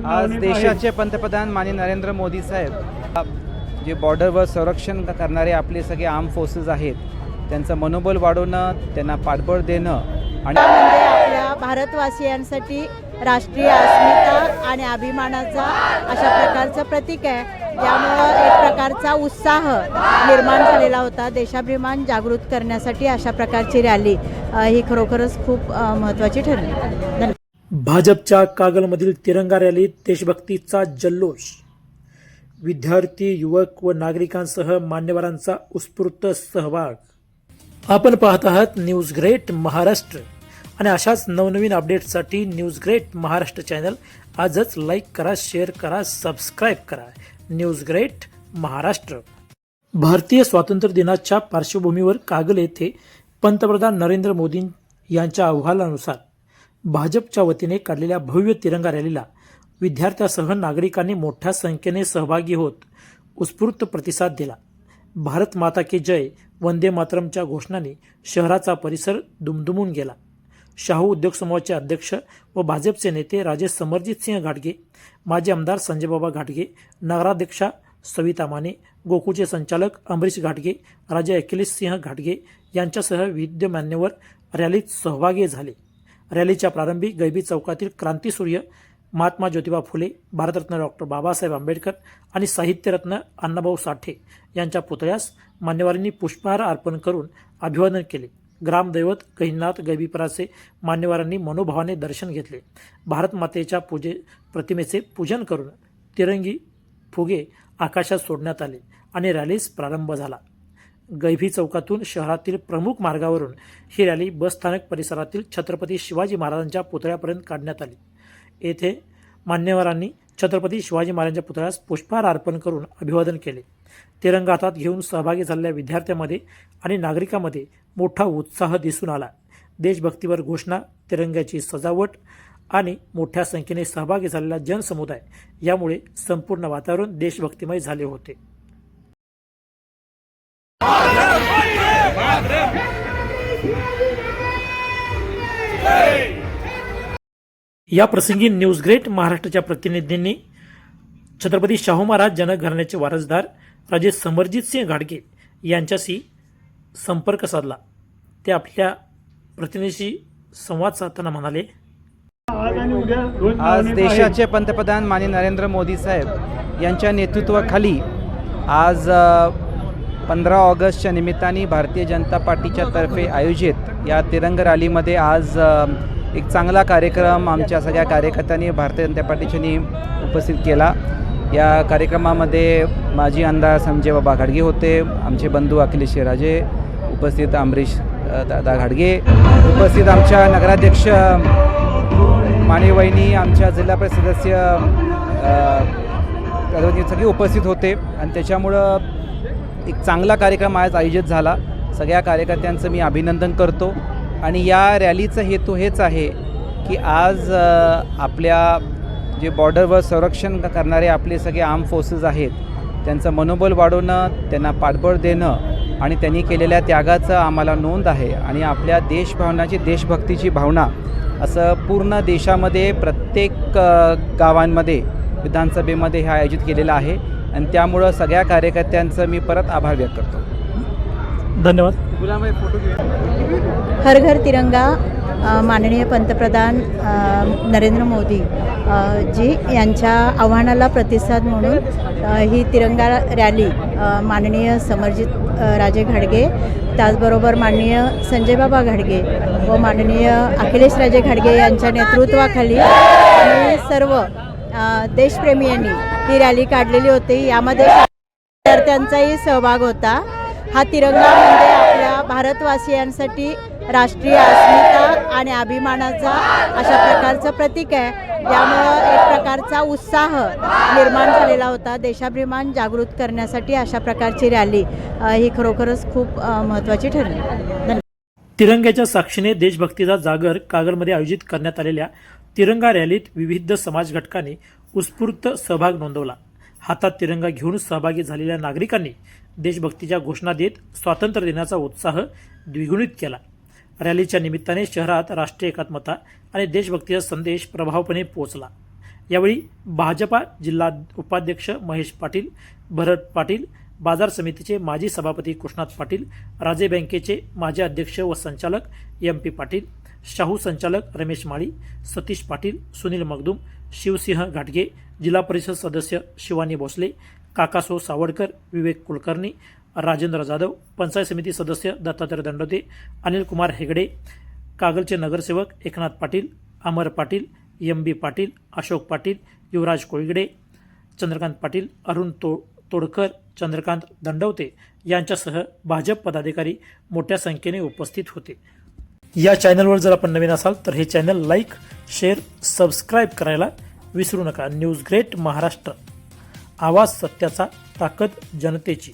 आज देशाचे पंतप्रधान माननीय नरेंद्र मोदी साहेब जे बॉर्डरवर संरक्षण करणारे आपले सगळे आर्म फोर्सेस आहेत त्यांचं मनोबल वाढवणं, त्यांना पाठबळ देणं आणि आपल्या भारतवासियांसाठी राष्ट्रीय अस्मिता आणि अभिमानाचा अशा प्रकारचं प्रतीक आहे. यामुळं एक प्रकारचा उत्साह निर्माण झालेला होता. देशाभिमान जागृत करण्यासाठी अशा प्रकारची रॅली ही खरोखरच खूप महत्त्वाची ठरली. धन्यवाद. भाजपच्या कागलमधील तिरंगा रॅलीत देशभक्तीचा जल्लोष. विद्यार्थी, युवक व नागरिकांसह मान्यवरांचा उत्स्फूर्त सहभाग. आपण पाहत आहात न्यूज ग्रेट महाराष्ट्र आणि अशाच नवनवीन अपडेट्ससाठी न्यूज ग्रेट महाराष्ट्र चॅनल आजच लाईक करा, शेअर करा, सबस्क्राईब करा. News great Maharashtra. भारतीय स्वातंत्र्य दिनाच्या पार्श्वभूमीवर कागल येथे पंतप्रधान नरेंद्र मोदी यांच्या आवाहनानुसार भाजपच्या वतीने काढलेल्या भव्य तिरंगा रॅलीला विद्यार्थ्यांसह नागरिकांनी मोठ्या संख्येने सहभागी होत उत्स्फूर्त प्रतिसाद दिला. भारत माता की जय, वंदे मातरमच्या घोषणांनी शहराचा परिसर दुमदुमून गेला. शाहू उद्योग समूहाचे अध्यक्ष व भाजपचे नेते राजे समरजित सिंह घाटगे, माजी आमदार संजयबाबा घाटगे, नगराध्यक्षा सविता माने, गोकुळचे संचालक अमरीश घाटगे, राजे अखिलेश सिंह घाटगे यांच्यासह विविध मान्यवर रॅलीत सहभागी झाले. रॅलीच्या प्रारंभी गैबी चौकातील क्रांतीसूर्य, महात्मा ज्योतिबा फुले, भारतरत्न डॉक्टर बाबासाहेब आंबेडकर आणि साहित्यरत्न अण्णाभाऊ साठे यांच्या पुतळ्यास मान्यवरांनी पुष्पहार अर्पण करून अभिवादन केले. ग्रामदैवत गहिनीनाथ गैबीपराचे मान्यवरांनी मनोभावाने दर्शन घेतले. भारत मातेच्या प्रतिमेचे पूजन करून तिरंगी फुगे आकाशात सोडण्यात आले आणि रॅलीस प्रारंभ झाला. गैभी चौकातून शहरातील प्रमुख मार्गावरून ही रॅली बसस्थानक परिसरातील छत्रपती शिवाजी महाराजांच्या पुतळ्यापर्यंत काढण्यात आली. येथे मान्यवरांनी छत्रपती शिवाजी महाराजांच्या पुतळ्यास पुष्पहार अर्पण करून अभिवादन केले. तिरंगा हातात घेऊन सहभागी झालेल्या विद्यार्थ्यांमध्ये आणि नागरिकांमध्ये मोठा उत्साह दिसून आला. देशभक्तीवर घोषणा, तिरंग्याची सजावट आणि मोठ्या संख्येने सहभागी झालेला जनसमुदाय यामुळे संपूर्ण वातावरण देशभक्तिमय झाले होते. या प्रसंगी न्यूज ग्रेट महाराष्ट्राच्या प्रतिनिधींनी छत्रपती शाहू महाराज जनघराण्याचे वारसदार राजे समरजित सिंह घाटगे यांच्याशी संपर्क साधला. ते आपल्या प्रतिनिधीशी संवाद साधताना म्हणाले, आज देशाचे पंतप्रधान माननीय नरेंद्र मोदी साहेब यांच्या नेतृत्वाखाली आज 15 ऑगस्टच्या निमित्ताने भारतीय जनता पार्टीच्या तर्फे आयोजित या तिरंगा रॅलीमध्ये आज एक चांगला कार्यक्रम आमच्या सगळ्या कार्यकर्त्यांनी भारतीय जनता पार्टीच्यानी उपस्थित केला. या कार्यक्रमामध्ये माजी आमदार संजयबाबा घाटगे होते, आमचे बंधू अखिलेश राजे उपस्थित, अमरीश दादा घाटगे उपस्थित, आमच्या नगराध्यक्ष मानेवहिनी, आमच्या जिल्हा परिषद सदस्य सगळे उपस्थित होते आणि त्याच्यामुळं एक चांगला कार्यक्रम आज आयोजित झाला. सगळ्या कार्यकर्त्यांचं मी अभिनंदन करतो आणि या रॅलीचा हेतू हेच आहे की आज आपल्या जे बॉर्डरवर संरक्षण करणारे आपले सगळे आर्म फोर्सेस आहेत त्यांचं मनोबल वाढवणं, त्यांना पाठबळ देणं आणि त्यांनी केलेल्या त्यागाचं आम्हाला नोंद आहे आणि आपल्या देशभावनाची, देशभक्तीची भावना असं पूर्ण देशामध्ये प्रत्येक गावांमध्ये, विधानसभेमध्ये हे आयोजित केलेलं आहे आणि त्यामुळं सगळ्या कार्यकर्त्यांचं मी परत आभार व्यक्त करतो. धन्यवाद. हर घर तिरंगा माननीय पंतप्रधान नरेंद्र मोदी जी यांच्या आव्हानाला प्रतिसाद म्हणून ही तिरंगा रॅली माननीय समरजित राजे घाटगे, त्याचबरोबर माननीय संजयबाबा घाटगे व माननीय अखिलेश राजे घाटगे यांच्या नेतृत्वाखाली आणि सर्व देशप्रेमीयांनी ही रॅली काढलेली होती. यामध्ये विद्यार्थ्यांचाही सहभाग होता. हा तिरंगा म्हणजे आपल्या भारतवासियांसाठी राष्ट्रीय अस्मिता आणि अभिमानाचा अशा प्रकारचं प्रतीक आहे. यामुळं एक प्रकारचा उत्साह निर्माण झालेला होता. देशाभिमान जागृत करण्यासाठी अशा प्रकारची रॅली ही खरोखरच खूप महत्त्वाची ठरली. धन्यवाद. तिरंग्याच्या साक्षीने देशभक्तीचा जागर कागलमध्ये आयोजित करण्यात आलेल्या तिरंगा रॅलीत विविध समाज घटकांनी उत्स्फूर्त सहभाग नोंदवला. हातात तिरंगा घेऊन सहभागी झालेल्या नागरिकांनी देशभक्तीच्या घोषणा देत स्वातंत्र्य दिनाचा उत्साह द्विगुणित केला. रॅलीच्या निमित्ताने शहरात राष्ट्रीय एकात्मता आणि देशभक्तीचा संदेश प्रभावपणे पोहोचला. यावेळी भाजपा जिल्हा उपाध्यक्ष महेश पाटील, भरत पाटील, बाजार समितीचे माजी सभापती कृष्णात पाटील, राजे बँकेचे माजी अध्यक्ष व संचालक MP पाटील, शाहू संचालक रमेश माळी, सतीश पाटील, सुनील मगदूम, शिवसिंह घाटगे, जिल्हा परिषद सदस्य शिवानी भोसले, काकासो सावडकर, विवेक कुलकर्णी, राजेंद्र जाधव, पंचायत समिती सदस्य दत्तात्रय दंडोते, अनिल कुमार हेगडे, कागलचे नगरसेवक एकनाथ पाटील, अमर पाटील, MB पाटील, अशोक पाटील, युवराज कोळगडे, चंद्रकांत पाटील, अरुण तोडकर, चंद्रकांत दंडवते यांच्यासह भाजप पदाधिकारी मोठ्या संख्येने उपस्थित होते. या चॅनलवर जर आपण नवीन असाल तर हे चॅनल लाईक, शेअर, सबस्क्राईब करायला विसरू नका. न्यूज ग्रेट महाराष्ट्र, आवाज सत्याचा, ताकद जनतेची.